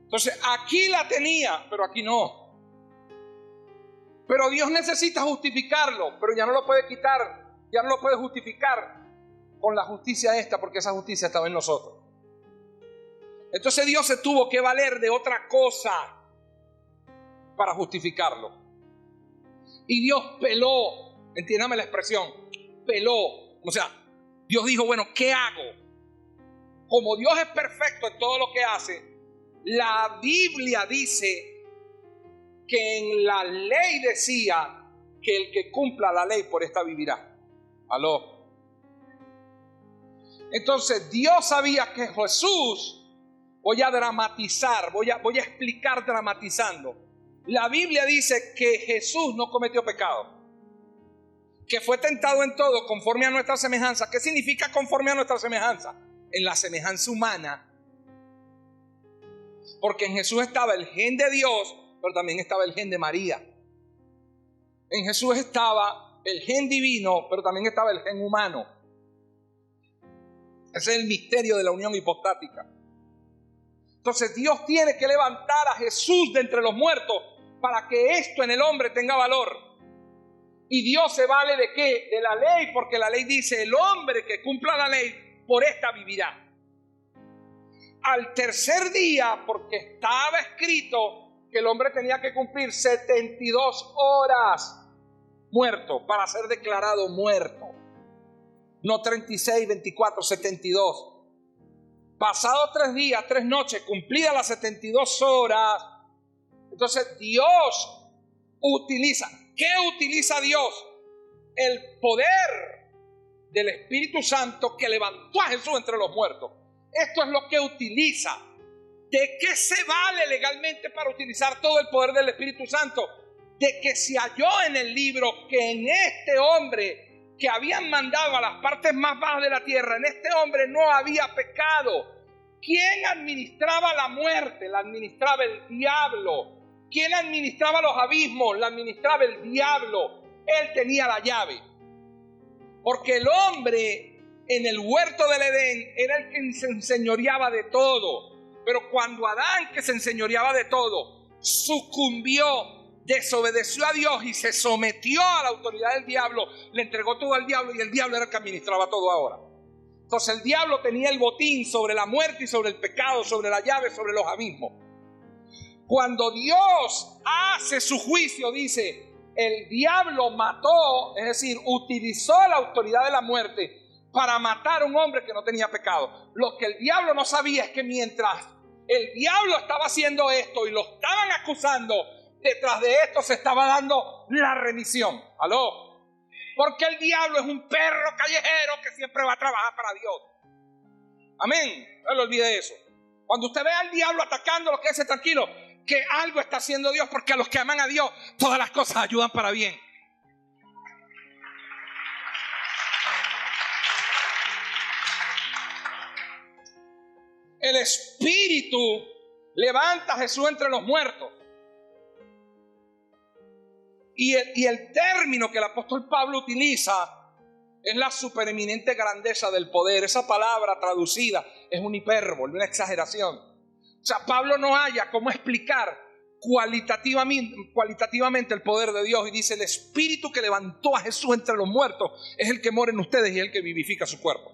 Entonces aquí la tenía, pero aquí no. Pero Dios necesita justificarlo, pero ya no lo puede quitar, ya no lo puede justificar con la justicia esta, porque esa justicia estaba en nosotros. Entonces Dios se tuvo que valer de otra cosa para justificarlo. Y Dios peló, entiéndame la expresión, peló. O sea, Dios dijo, bueno, ¿qué hago? Como Dios es perfecto en todo lo que hace, la Biblia dice que en la ley decía que el que cumpla la ley por esta vivirá. ¿Aló? Entonces Dios sabía que Jesús, voy a dramatizar, voy a explicar dramatizando. La Biblia dice que Jesús no cometió pecado, que fue tentado en todo conforme a nuestra semejanza. ¿Qué significa conforme a nuestra semejanza? En la semejanza humana. Porque en Jesús estaba el gen de Dios, pero también estaba el gen de María. En Jesús estaba el gen divino, pero también estaba el gen humano. Ese es el misterio de la unión hipostática. Entonces Dios tiene que levantar a Jesús de entre los muertos para que esto en el hombre tenga valor. Y Dios se vale ¿de qué? De la ley, porque la ley dice, el hombre que cumpla la ley, por esta vivirá. Al tercer día, porque estaba escrito que el hombre tenía que cumplir 72 horas muerto para ser declarado muerto. No 36, 24, 72. Pasados 3 días, 3 noches, cumplidas las 72 horas, entonces Dios utiliza. ¿Qué utiliza Dios? El poder del Espíritu Santo que levantó a Jesús entre los muertos. esto es lo que utiliza. ¿De qué se vale legalmente para utilizar todo el poder del Espíritu Santo? De que se halló en el libro que en este hombre que habían mandado a las partes más bajas de la tierra, en este hombre no había pecado. ¿Quién administraba la muerte? La administraba el diablo. ¿Quién administraba los abismos? La administraba el diablo. Él tenía la llave. Porque el hombre en el huerto del Edén era el que se enseñoreaba de todo. Pero cuando Adán, que se enseñoreaba de todo, sucumbió, desobedeció a Dios y se sometió a la autoridad del diablo, le entregó todo al diablo y el diablo era el que administraba todo ahora. Entonces el diablo tenía el botín sobre la muerte y sobre el pecado, sobre la llave, sobre los abismos. Cuando Dios hace su juicio, dice, el diablo mató, es decir, utilizó la autoridad de la muerte para matar a un hombre que no tenía pecado. Lo que el diablo no sabía es que mientras el diablo estaba haciendo esto y lo estaban acusando, detrás de esto se estaba dando la remisión. ¿Aló? Porque el diablo es un perro callejero que siempre va a trabajar para Dios. Amén. No le olvide eso. Cuando usted ve al diablo atacando, lo que es tranquilo, que algo está haciendo Dios, porque a los que aman a Dios todas las cosas ayudan para bien. El Espíritu levanta a Jesús entre los muertos. Y el término que el apóstol Pablo utiliza es la supereminente grandeza del poder. Esa palabra traducida es un hipérbole, una exageración. O sea, Pablo no halla cómo explicar cualitativamente el poder de Dios. Y dice, el Espíritu que levantó a Jesús entre los muertos es el que mora en ustedes y el que vivifica su cuerpo.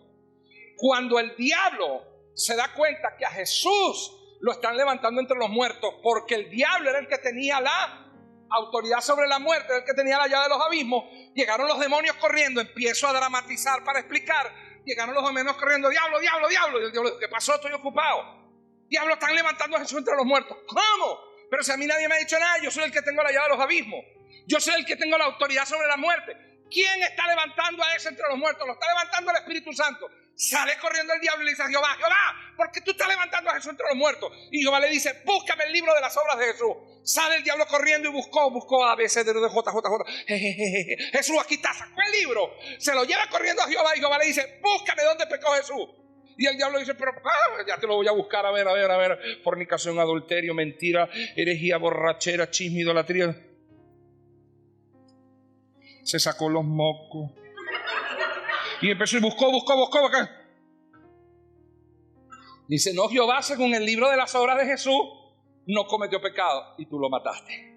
Cuando el diablo se da cuenta que a Jesús lo están levantando entre los muertos, porque el diablo era el que tenía la autoridad sobre la muerte, el que tenía la llave de los abismos, llegaron los demonios corriendo. Empiezo a dramatizar para explicar. Llegaron los demonios corriendo, diablo, diablo, diablo. Y el diablo dijo, ¿qué pasó? Estoy ocupado. Diablo, están levantando a Jesús entre los muertos. ¿Cómo? Pero si a mí nadie me ha dicho nada, yo soy el que tengo la llave de los abismos. Yo soy el que tengo la autoridad sobre la muerte. ¿Quién está levantando a ese entre los muertos? Lo está levantando el Espíritu Santo. Sale corriendo el diablo y le dice a Jehová, Jehová, ¿por qué tú estás levantando a Jesús entre los muertos? Y Jehová le dice, búscame el libro de las obras de Jesús. Sale el diablo corriendo y buscó A, B, C, D, D, J, J, J. Jesús, aquí está, sacó el libro. Se lo lleva corriendo a Jehová y Jehová le dice, búscame dónde pecó Jesús. Y el diablo dice, pero ya te lo voy a buscar, a ver, fornicación, adulterio, mentira, herejía, borrachera, chisme, idolatría. Se sacó los mocos. Y empezó y buscó. Dice, no, Jehová, según el libro de las obras de Jesús, no cometió pecado y tú lo mataste.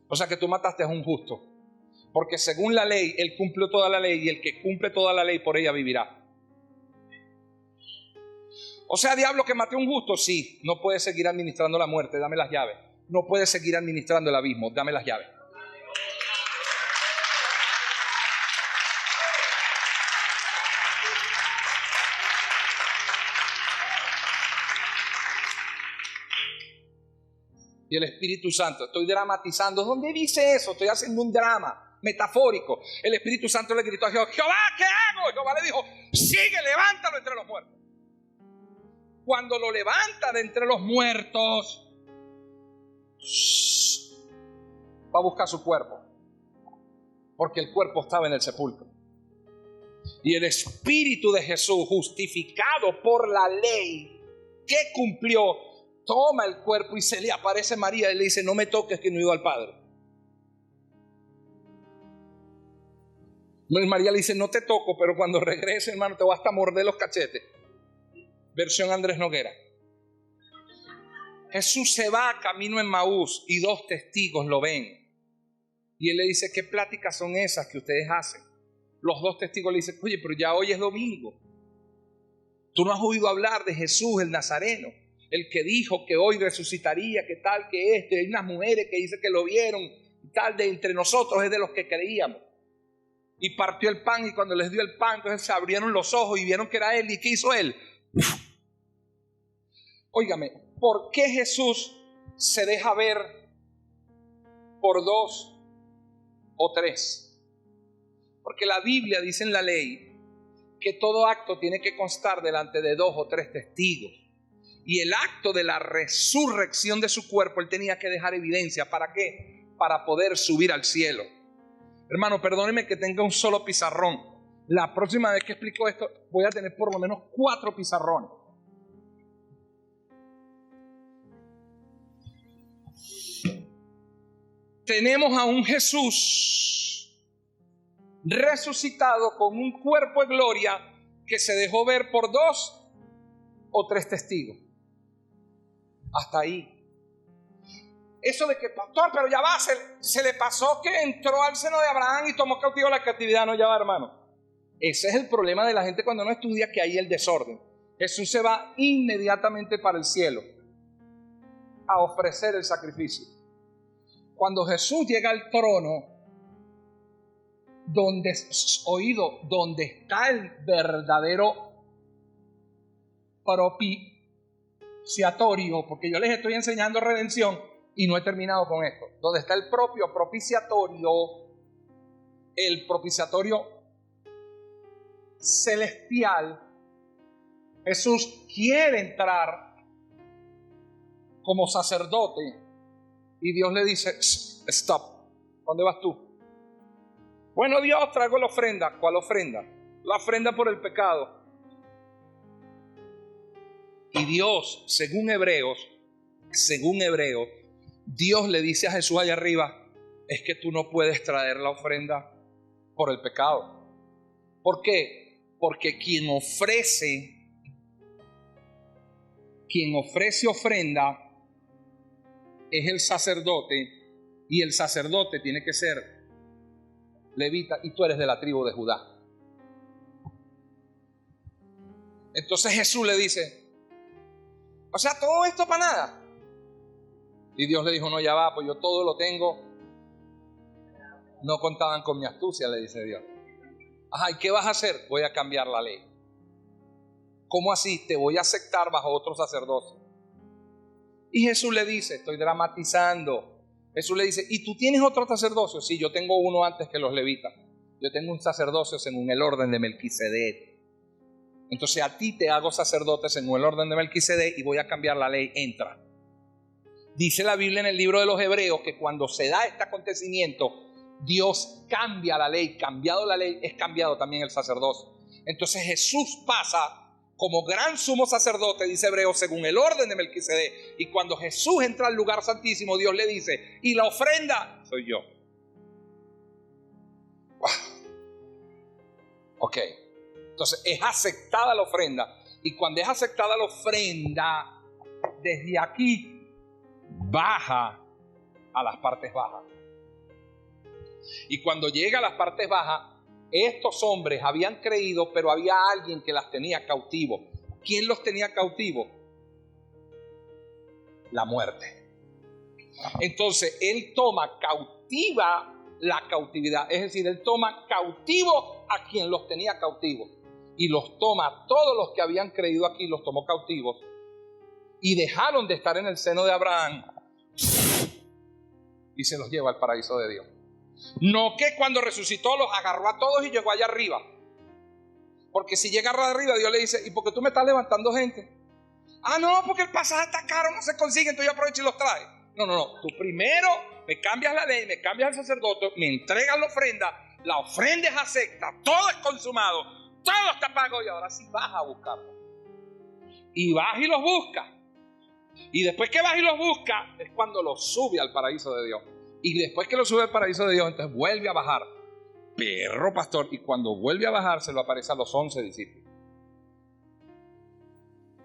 O sea que tú mataste a un justo. Porque según la ley, él cumplió toda la ley y el que cumple toda la ley por ella vivirá. O sea, diablo, que maté a un justo, sí. No puedes seguir administrando la muerte, dame las llaves. No puedes seguir administrando el abismo, dame las llaves. Y el Espíritu Santo, estoy dramatizando. ¿Dónde dice eso? Estoy haciendo un drama metafórico. El Espíritu Santo le gritó a Jehová, Jehová, ¿qué hago? Y Jehová le dijo, sigue, levántalo entre los muertos. Cuando lo levanta de entre los muertos, va a buscar su cuerpo, porque el cuerpo estaba en el sepulcro. Y el Espíritu de Jesús, justificado por la ley que cumplió, toma el cuerpo y se le aparece María y le dice, no me toques que no he ido al Padre. María le dice, no te toco, pero cuando regrese, hermano, te voy hasta morder los cachetes. Versión Andrés Noguera. Jesús se va camino en Maús y 2 testigos lo ven. Y él le dice, ¿qué pláticas son esas que ustedes hacen? Los 2 testigos le dicen, oye, pero ya hoy es domingo. Tú no has oído hablar de Jesús el Nazareno, el que dijo que hoy resucitaría, que tal, que esto. Y hay unas mujeres que dicen que lo vieron y tal, de entre nosotros es de los que creíamos. Y partió el pan y cuando les dio el pan, entonces se abrieron los ojos y vieron que era él. ¿Y qué hizo él? Óigame, ¿por qué Jesús se deja ver por 2 o 3? Porque la Biblia dice en la ley que todo acto tiene que constar delante de 2 o 3 testigos. Y el acto de la resurrección de su cuerpo, él tenía que dejar evidencia. ¿Para qué? Para poder subir al cielo. Hermano, perdóneme que tenga un solo pizarrón. La próxima vez que explico esto, voy a tener por lo menos 4 pizarrones. Tenemos a un Jesús resucitado con un cuerpo de gloria que se dejó ver por 2 o 3 testigos. Hasta ahí. Eso de que, pastor, pero ya va, se le pasó que entró al seno de Abraham y tomó cautivo la cautividad. No, ya va, hermano. Ese es el problema de la gente cuando no estudia, que hay el desorden. Jesús se va inmediatamente para el cielo a ofrecer el sacrificio. Cuando Jesús llega al trono, donde está el verdadero propiciatorio, porque yo les estoy enseñando redención y no he terminado con esto, donde está el propio propiciatorio, el propiciatorio celestial. Jesús quiere entrar como sacerdote y Dios le dice, stop, ¿dónde vas tú? Bueno, Dios, traigo la ofrenda. ¿Cuál ofrenda? La ofrenda por el pecado. Y Dios, según Hebreos, Dios le dice a Jesús allá arriba, es que tú no puedes traer la ofrenda por el pecado. ¿Por qué? Porque quien ofrece ofrenda es el sacerdote, y el sacerdote tiene que ser levita, y tú eres de la tribu de Judá. Entonces Jesús le dice, o sea, todo esto para nada. Y Dios le dijo, no, ya va, pues yo todo lo tengo. No contaban con mi astucia, le dice Dios. Ajá, ¿y qué vas a hacer? Voy a cambiar la ley. ¿Cómo así? Te voy a aceptar bajo otro sacerdocio. Y Jesús le dice, estoy dramatizando. Jesús le dice, ¿y tú tienes otro sacerdocio? Sí, yo tengo uno antes que los levitas. Yo tengo un sacerdocio según el orden de Melquisedec. Entonces a ti te hago sacerdote según el orden de Melquisedec y voy a cambiar la ley. Entra. Dice la Biblia en el libro de los Hebreos que cuando se da este acontecimiento, Dios cambia la ley. Cambiado la ley, es cambiado también el sacerdocio. Entonces Jesús pasa como gran sumo sacerdote, dice Hebreos, según el orden de Melquisedec. Y cuando Jesús entra al lugar santísimo, Dios le dice, y la ofrenda soy yo. Wow. Ok. Entonces es aceptada la ofrenda. Y cuando es aceptada la ofrenda, desde aquí baja a las partes bajas. Y cuando llega a las partes bajas, estos hombres habían creído, pero había alguien que las tenía cautivo. ¿Quién los tenía cautivo? La muerte. Entonces él toma cautiva la cautividad, es decir, él toma cautivo a quien los tenía cautivos y los toma, todos los que habían creído aquí los tomó cautivos y dejaron de estar en el seno de Abraham y se los lleva al paraíso de Dios. No que cuando resucitó los agarró a todos y llegó allá arriba. Porque si llega arriba, Dios le dice, ¿y por qué tú me estás levantando gente? Ah, no, porque el pasaje está caro, no se consigue, entonces yo aprovecho y los trae. No. Tú primero me cambias la ley, me cambias el sacerdote, me entregas la ofrenda es acepta, todo es consumado, todo está pago y ahora sí vas a buscarlo. Y vas y los buscas. Y después que vas y los buscas, es cuando los sube al paraíso de Dios. Y después que lo sube al paraíso de Dios, entonces vuelve a bajar. Perro pastor. Y cuando vuelve a bajar, se lo aparece a los 11 discípulos.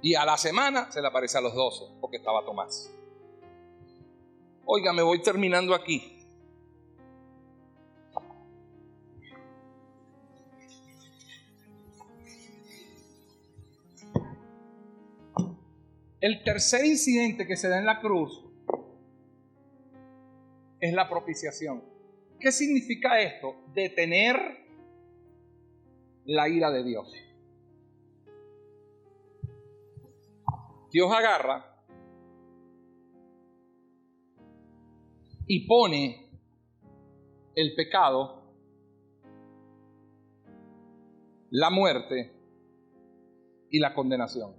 Y a la semana se le aparece a los 12, porque estaba Tomás. Oiga, me voy terminando aquí. El tercer incidente que se da en la cruz es la propiciación. ¿Qué significa esto? Detener la ira de Dios. Dios agarra y pone el pecado la muerte y la condenación.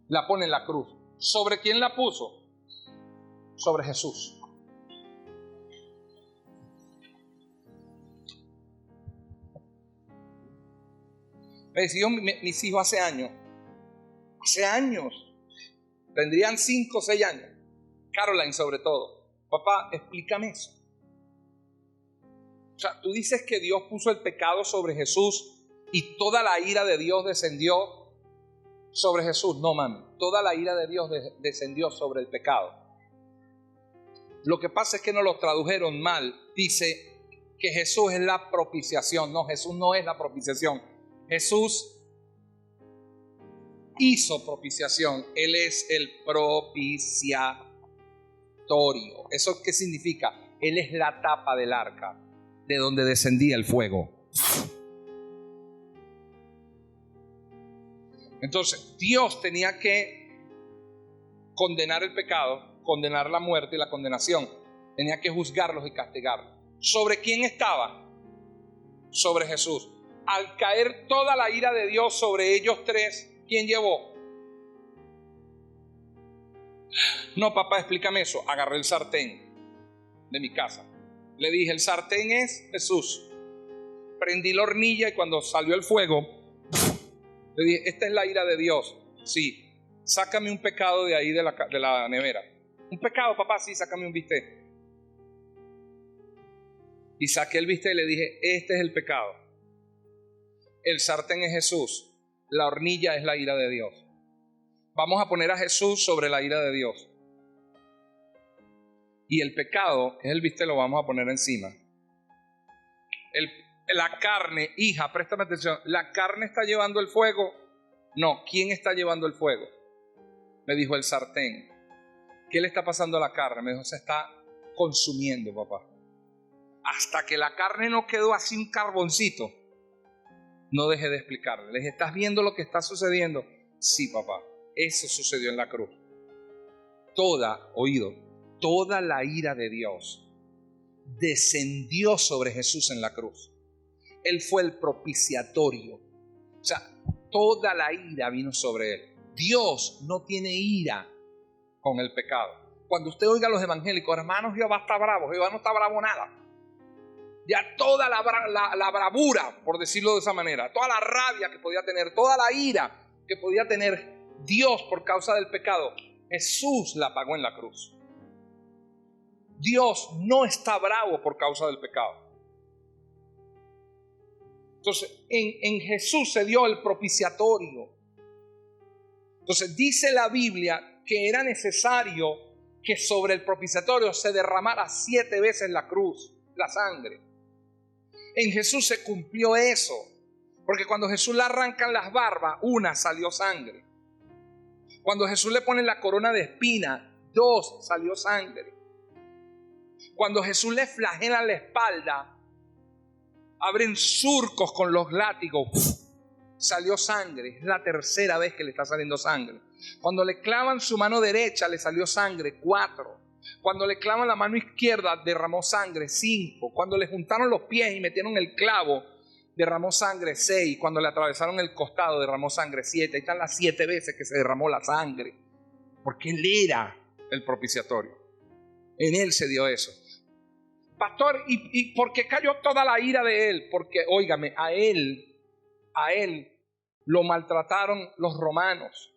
La pone en la cruz. ¿Sobre quién la puso? Sobre Jesús. Me decían mis hijos hace años, tendrían 5 o 6 años, Caroline sobre todo: papá, explícame eso. O sea, tú dices que Dios puso el pecado sobre Jesús y toda la ira de Dios descendió sobre Jesús. No, mami, toda la ira de Dios descendió sobre el pecado. Lo que pasa es que nos lo tradujeron mal. Dice que Jesús es la propiciación. No, Jesús no es la propiciación. Jesús hizo propiciación. Él es el propiciatorio. ¿Eso qué significa? Él es la tapa del arca, de donde descendía el fuego. Entonces, Dios tenía que condenar el pecado, condenar la muerte y la condenación. Tenía que juzgarlos y castigarlos. ¿Sobre quién estaba? Sobre Jesús. Al caer toda la ira de Dios sobre ellos tres, ¿quién llevó? No, papá, explícame eso. Agarré el sartén de mi casa. Le dije, el sartén es Jesús. Prendí la hornilla y cuando salió el fuego, le dije, esta es la ira de Dios. Sí, sácame un pecado de ahí de la nevera. Un pecado, papá, sí, sácame un bistec. Y saqué el bistec y le dije, este es el pecado. El sartén es Jesús. La hornilla es la ira de Dios. Vamos a poner a Jesús sobre la ira de Dios. Y el pecado, que es el bistec, lo vamos a poner encima. La carne, hija, préstame atención. ¿La carne está llevando el fuego? No. ¿Quién está llevando el fuego? Me dijo el sartén. ¿Qué le está pasando a la carne? Me dijo, se está consumiendo, papá. Hasta que la carne no quedó así un carboncito, no dejé de explicarle. Le dije, ¿estás viendo lo que está sucediendo? Sí, papá. Eso sucedió en la cruz. Toda la ira de Dios descendió sobre Jesús en la cruz. Él fue el propiciatorio. O sea, toda la ira vino sobre él. Dios no tiene ira con el pecado. Cuando usted oiga a los evangélicos, hermanos, Jehová está bravo. Jehová no está bravo nada. Ya toda la bravura, por decirlo de esa manera, toda la rabia que podía tener, toda la ira que podía tener Dios por causa del pecado, Jesús la pagó en la cruz. Dios no está bravo por causa del pecado. Entonces, en Jesús se dio el propiciatorio. Entonces, dice la Biblia que era necesario que sobre el propiciatorio se derramara 7 veces la cruz, la sangre. En Jesús se cumplió eso, porque cuando Jesús le arrancan las barbas, 1 salió sangre. Cuando Jesús le ponen la corona de espina, 2 salió sangre. Cuando Jesús le flagelan la espalda, abren surcos con los látigos, salió sangre. Es la 3ª vez que le está saliendo sangre. Cuando le clavan su mano derecha, le salió sangre, 4. Cuando le clavan la mano izquierda, derramó sangre, 5. Cuando le juntaron los pies y metieron el clavo, derramó sangre, 6. Cuando le atravesaron el costado, derramó sangre, 7. Ahí están las 7 veces que se derramó la sangre. Porque Él era el propiciatorio. En Él se dio eso. Pastor, ¿y por qué cayó toda la ira de Él? Porque, óigame, a él lo maltrataron los romanos.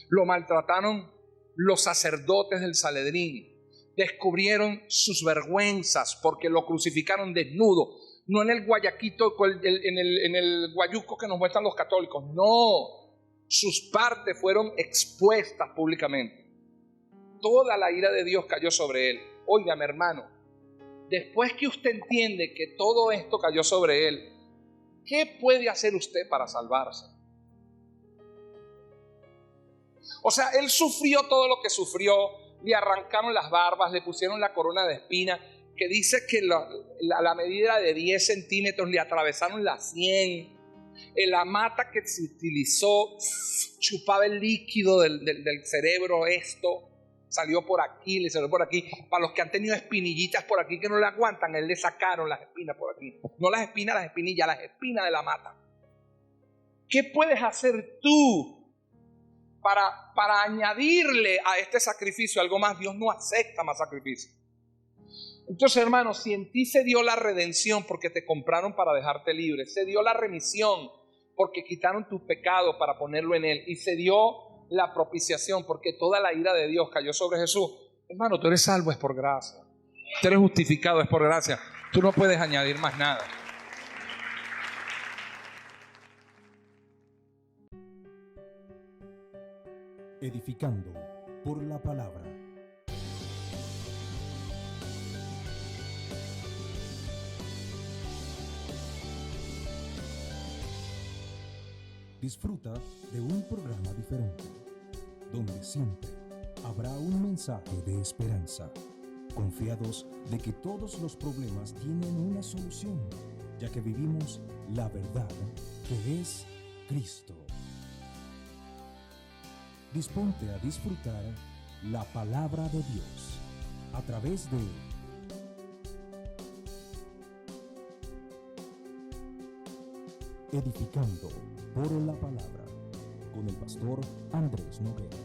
Lo maltrataron los sacerdotes del Sanedrín. Descubrieron sus vergüenzas porque lo crucificaron desnudo. No en el guayaquito, en el guayuco que nos muestran los católicos. No, sus partes fueron expuestas públicamente. Toda la ira de Dios cayó sobre él. Óigame, hermano, después que usted entiende que todo esto cayó sobre él, ¿qué puede hacer usted para salvarse? O sea, él sufrió todo lo que sufrió, le arrancaron las barbas, le pusieron la corona de espina, que dice que la medida de 10 centímetros le atravesaron la sien. La mata que se utilizó chupaba el líquido del cerebro, esto. salió por aquí, le salió por aquí. Para los que han tenido espinillitas por aquí que no le aguantan, él le sacaron las espinas por aquí. No las espinas, las espinillas, las espinas de la mata. ¿Qué puedes hacer tú para añadirle a este sacrificio algo más? Dios no acepta más sacrificio. Entonces, hermanos, si en ti se dio la redención porque te compraron para dejarte libre, se dio la remisión porque quitaron tus pecados para ponerlo en Él, y se dio la propiciación porque toda la ira de Dios cayó sobre Jesús, hermano, tú eres salvo, es por gracia. Tú eres justificado, es por gracia. Tú no puedes añadir más nada. Edificando por la palabra. Disfruta de un programa diferente, donde siempre habrá un mensaje de esperanza, confiados de que todos los problemas tienen una solución, ya que vivimos la verdad que es Cristo. Disponte a disfrutar la palabra de Dios a través de Edificando por la Palabra con el pastor Andrés Noguera.